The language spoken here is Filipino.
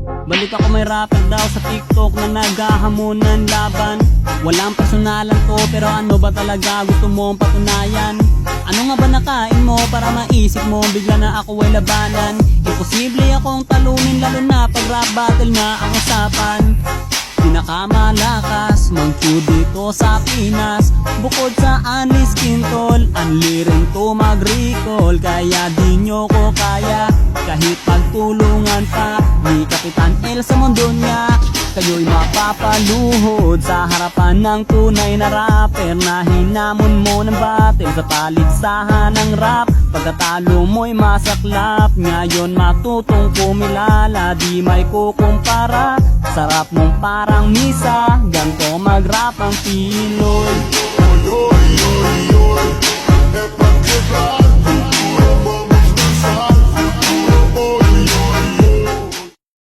Balik ako may rapper daw sa TikTok na naghahamon ng laban. Walang personalan to pero ano ba talaga gusto mong patunayan? Ano nga ba nakain mo para maisip mo bigla na ako ay labanan? Imposible akong talunin lalo na pag rap battle na ang usapan. Pinakamalakas mangku dito sa Pinas. Bukod sa Anis Quintol, anli rin to mag-recall. Kaya di nyo ko kaya kahit pagtulungan pa ni Kapitan El sa mundo niya. Kayo'y mapapaluhod sa harapan ng tunay na rapper na hinamon mo ng battle sa paligsahan ng rap. Pagkatalo mo'y masaklap, ngayon matutong kumilala, di may kukumpara. Sarap mong parang misa, ganto mag-rap ang Pinoy. Oy, oy, oy, oy,